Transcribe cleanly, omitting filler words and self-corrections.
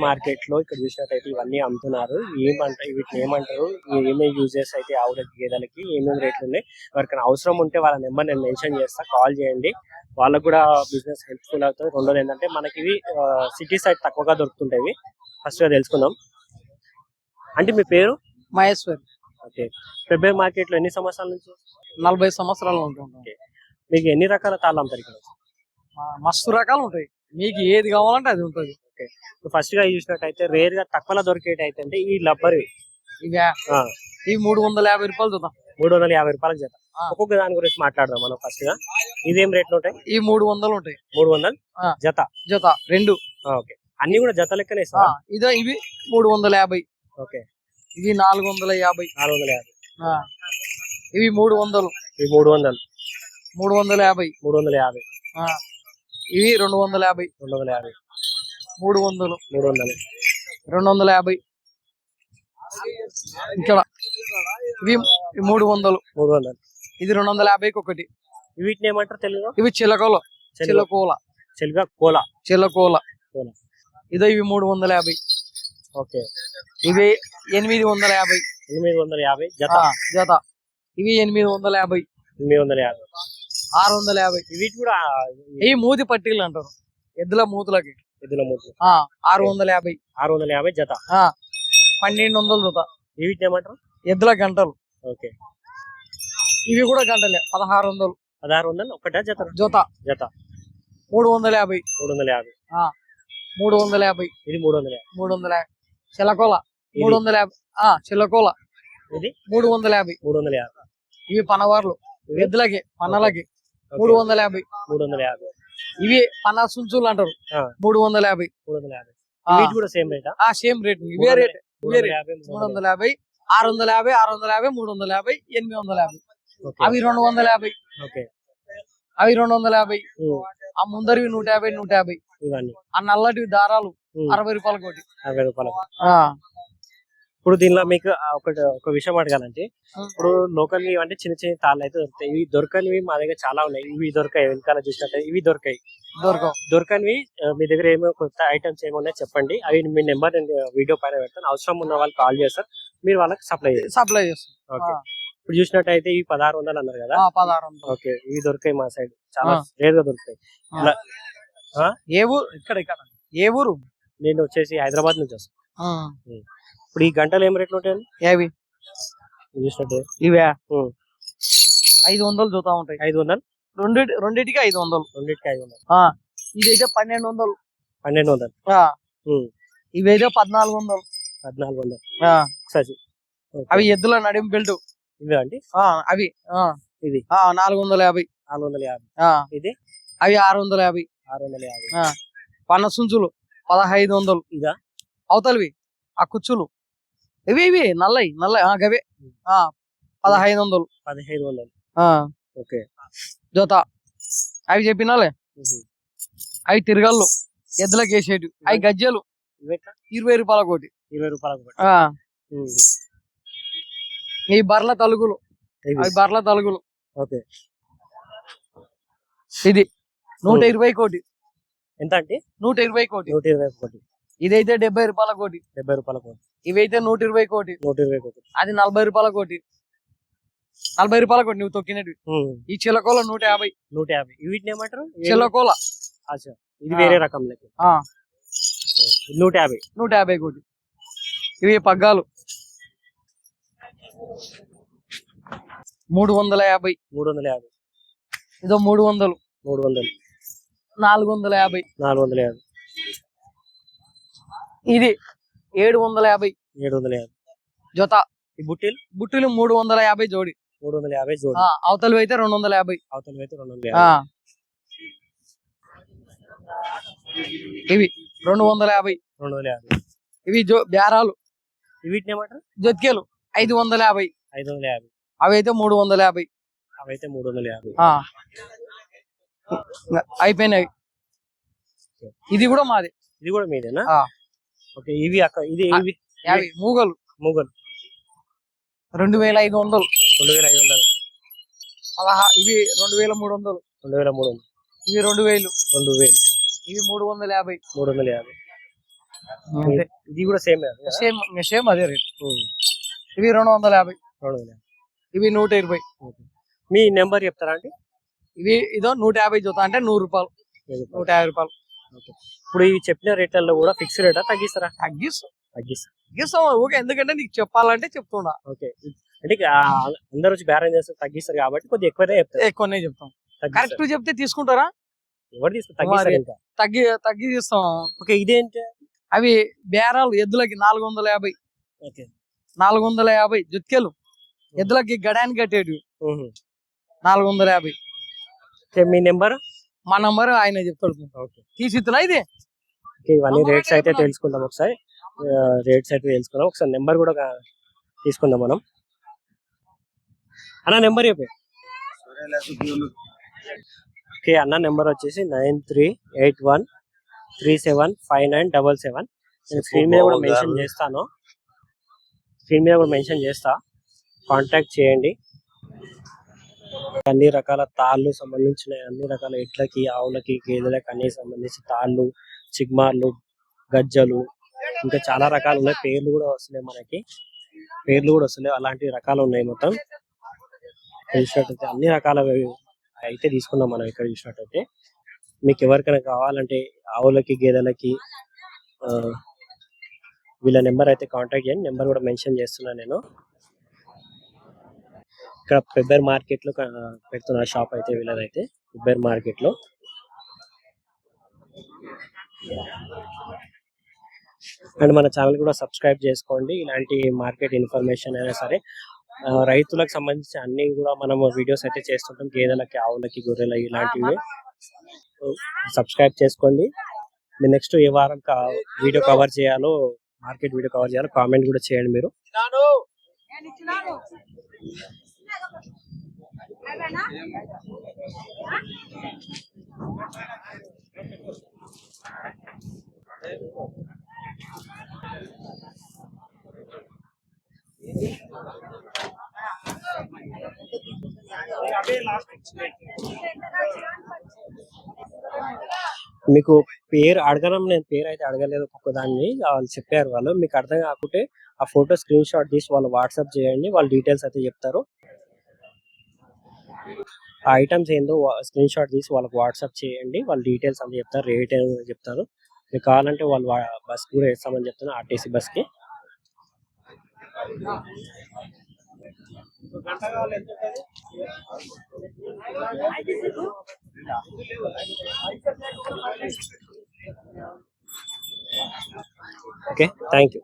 Market లో ఇక్కడ చూసినట్టయితే ఇవన్నీ అమ్ముతున్నారు. వీటిని ఏమంటారు, ఏమేమి యూజెస్ అయితే ఆవులకి గేదెలకి ఏమేమి రేట్లు ఉన్నాయి, ఎవరికైనా అవసరం ఉంటే వాళ్ళ నెంబర్ నేను మెన్షన్ చేస్తా, కాల్ చేయండి. వాళ్ళకు కూడా బిజినెస్ హెల్ప్ఫుల్ అవుతుంది. రెండోది ఏంటంటే మనకి ఇవి సిటీ సైడ్ తక్కువగా దొరుకుతుంటాయి. ఫస్ట్ గా తెలుసుకుందాం. అంటే మీ పేరు? మహేశ్వర్. ఓకే. ఫిబ్రవరి మార్కెట్ లో ఎన్ని సంవత్సరాల నుంచి? 40 సంవత్సరాలు ఉంటుంది. మీకు ఎన్ని రకాల తాళ్ళు అమ్ముతారు ఇక్కడ? మస్తు రకాలు ఉంటాయి, మీకు ఏది కావాలంటే అది ఉంటుంది. ఓకే. ఫస్ట్ గా చూసినట్టయితే రేర్ గా తక్కువలో దొరికేటి అయితే ఈ లబ్బర్ ఇవి 350 రూపాయలు చూద్దాం. 350 రూపాయలకు జత. ఒక్కొక్క దాని గురించి మాట్లాడదాం మనం. ఫస్ట్ గా ఇదేం రేట్లు ఉంటాయి? ఈ 300 ఉంటాయి. 300 జత. జత రెండు. ఓకే. అన్ని కూడా జత లెక్కనే ఇస్తారా? ఇవి 350. ఓకే. ఇవి 450. 450. ఇవి 300. ఇవి 300. 350. 350. ఇవి 250. 250. 300. 300. 250. ఇక్కడ ఇవి 300. 300. ఇది 250కి ఒకటి. వీటిని ఏమంటారు తెలుగులో? ఇవి చిలకోల. చిలకోల. చిలకోల. చిలకోల. ఇదో ఇవి 350. ఓకే. ఇవి 850. 850 జత. జత. ఇవి 850. 850. 650. వీటి కూడా ఈ మూతి పట్టీలు అంటారు, ఎద్దుల మూతులకి. ఎద్దుల మూతులు. 650. 650 జత. 1200 జత. వీటిని ఏమంటారు? ఎద్దుల గంటలు. ఓకే. ఇవి కూడా గంటలే. 1600. 1600 ఒకటా జత? జత. జత. 350. 350. 350. ఇది 350. 350. చిలకోల 350. చిలకోల ఇది 350. 350. ఇవి పనవార్లు, ఎద్దులకి పన్నలకి. 350. 350. ఇవి పన్న సుంచులు అంటారు. 350. 350. వీటి కూడా సేమ్ రేటా? Same rate. ఇవే రేట్. 350. 650. 650. 350. 850. అవి 250. ఓకే. అవి 250. ఆ ముందరివి 150. 150. ఇవన్నీ ఆ నల్లటివి దారాలు 60 రూపాయల కోటి. 60 రూపాయలకు. ఇప్పుడు దీనిలో మీకు ఒక విషయం అడగాలంటే, ఇప్పుడు లోకల్ అంటే చిన్న చిన్న తాళ్ళు అయితే దొరుకుతాయి. ఇవి దొరకనివి మా దగ్గర చాలా ఉన్నాయి. ఇవి దొరకాయి, వెనకాల చూసినట్టు ఇవి దొరకాయి. దొరకనివి మీ దగ్గర ఏమో కొత్త ఐటమ్స్ ఏమున్నాయి చెప్పండి. అవి మీ నెంబర్ నేను వీడియో పైన పెడతాను. అవసరం ఉన్న వాళ్ళు కాల్ చేస్తారు, మీరు వాళ్ళకి సప్లై చేస్తారు. ఓకే. ఇప్పుడు చూసినట్టయితే ఇవి 1600 అన్నారు కదా? 1600. ఓకే. ఇవి దొరికాయి మా సైడ్, చాలా రేర్ గా దొరుకుతాయి. ఏ ఊరు? ఇక్కడ ఏ ఊరు? నేను వచ్చేసి హైదరాబాద్ నుంచి వస్తాను. ఇప్పుడు ఈ గంటలు ఏం రేట్లు ఉంటాయండి? ఏవి చూసినట్టు ఇవే 500 చూతా ఉంటాయి. 500. రెండింటికి 500. రెండింటికి 500. ఇదైతే 1200. 1200. ఇవైతే 1400. 1400. అవి ఎద్దుల నడిం బెల్ట్. ఇవే అండి అవి. ఇది 450. 450. ఇది అవి 650. 650. పన్న సుంచులు 1500. ఇదా అవతలవి ఆ కుచ్చులు ఇవి నల్లయి గవే 1500. 1500. ఓకే. జత. అవి చెప్పినాలే. అవి తిరగళ్ళు, ఎద్దులకు వేసేటి. అవి గజ్జలు 20 రూపాయల కోటి. 20 రూపాయల కోటి. ఈ బర్ల తలుగులు. అవి బర్ల తలుగులు. ఓకే. ఇది 120 కోటి. ఎంత అంటే? 120 కోటి. 120 కోటి. ఇదైతే 70 రూపాయల కోటి. 70 రూపాయల కోటి. ఇవైతే 120 కోటి. 120 కోటి. అది 40 రూపాయల కోటి. 40 రూపాయల కోటి నువ్వు తొక్కినట్టు. ఈ చిలకోల 150. 150. వీటిని ఏమంటారు? చిలకోల. ఇది వేరే రకం లెక్క. 150. 150 కోటి. ఇవి పగ్గాలు 350. 350. ఇదో 300. 300. 450. 450. ఇది 750. 750. జత. ఈ బుట్టీలు 350 జోడి. 350 జోడి. అవతలు అయితే 250. అవతలు అయితే 250. ఇవి 250. 250. ఇవి బేరాలు. వీటిని ఏమంటారు? జతికేలు 550. 550. అవి అయితే 350. అవి అయితే 350. అయిపోయినాయి. ఇది కూడా మాది. ఇది కూడా మీదేనా? ఓకే. ఇవి ఇవి మూగలు. 2500. 2500. ఇవి 2300. 2300. ఇవి 2000. 2000. ఇవి 350. 350. అంతే. ఇది కూడా సేమ్ సేమ్ సేమ్ అదే రేట్. ఇవి 250, ఇవి 120. మీ నెంబర్ చెప్తారా అండి? ఇవి ఇదో 150 జత అంటే 100 రూపాయలు, 150 రూపాయలు. ఇప్పుడు ఇవి చెప్పిన రేట్లలో కూడా ఫిక్స్ రేటా తగ్గిస్తారా? తగ్గిస్తాం ఓకే, ఎందుకంటే నీకు చెప్పాలంటే చెప్తున్నా. ఓకే, అంటే అందరూ వచ్చి బేరం చేస్తారు తగ్గిస్తారు కాబట్టి కొద్దిగా ఎక్కువనే చెప్తారు. ఎక్కువనే చెప్తాం. కరెక్ట్ చెప్తే తీసుకుంటారా? ఎవరు తీసుకుంటారు? తగ్గిస్తాం. ఓకే, ఇదేంటి? అవి బేరాలు ఎద్దులకి 450, 450 జుత్కెలు ఎద్దులకి గడానికి కట్టేటివి 450. మీ నెంబర్? మా నంబర్ ఆయన చెప్తాడు. తీసిస్తున్నా ఇది. ఇవన్నీ రేట్స్ అయితే తెలుసుకుందాం ఒకసారి. ఒకసారి నెంబర్ కూడా తీసుకుందాం మనం. అన్న నెంబర్ చెప్పి. ఓకే, అన్న నెంబర్ వచ్చేసి 9381375977. నేను స్క్రీన్ మీద కూడా మెన్షన్ చేస్తా, కాంటాక్ట్ చేయండి. అన్ని రకాల తాళ్ళు సంబంధించిన అన్ని రకాల ఎట్లకి, ఆవులకి, గేదెలకి అన్ని సంబంధించి తాళ్ళు, చిగ్మార్లు, గజ్జలు, ఇంకా చాలా రకాలు ఉన్నాయి. పేర్లు కూడా వస్తున్నాయి అలాంటి రకాలు ఉన్నాయి. మొత్తం చూసినట్టయితే అన్ని రకాల అయితే తీసుకున్నాం మనం ఇక్కడ. చూసినట్టయితే మీకు ఎవరికైనా కావాలంటే ఆవులకి, గేదెలకి వీళ్ళ నెంబర్ అయితే కాంటాక్ట్ చేయండి. నెంబర్ కూడా మెన్షన్ చేస్తున్నాను నేను. ఇక్కడ ఫెబ్బర్ మార్కెట్ లో పెడుతున్న షాప్ అయితే వీళ్ళదైతే ఫెబ్బర్ మార్కెట్ లో. అండ్ మన ఛానల్ కూడా సబ్స్క్రైబ్ చేసుకోండి. ఇలాంటి మార్కెట్ ఇన్ఫర్మేషన్ అయినా సరే, రైతులకు సంబంధించి అన్ని కూడా మనం వీడియోస్ అయితే చేస్తుంటాం. గేదెలకి, ఆవులకి, గొర్రెలకి ఇలాంటివి సబ్స్క్రైబ్ చేసుకోండి. నెక్స్ట్ ఏ వారం వీడియో కవర్ చేయాలో, మార్కెట్ వీడియో కవర్ చేయాలో కామెంట్ కూడా చేయండి మీరు. మీకు పేరు అడగడం, నేను పేరు అయితే అడగలేదు ఒక్కొక్కదాన్ని. వాళ్ళు చెప్పారు. వాళ్ళు మీకు అర్థం కాకుంటే ఆ ఫోటో స్క్రీన్ షాట్ తీసి వాళ్ళు వాట్సాప్ చేయండి, వాళ్ళ డీటెయిల్స్ అయితే చెప్తారు. ఆ ఐటమ్స్ ఏందో స్క్రీన్ షాట్ తీసి వాళ్ళకి వాట్సాప్ చేయండి, వాళ్ళ డీటెయిల్స్ అంతా చెప్తారు, రేట్ ఏదో చెప్తారు. మీకు కావాలంటే వాళ్ళు బస్ కూడా వేస్తామని చెప్తున్నారు, ఆర్టీసీ బస్ కి. Okay, thank you.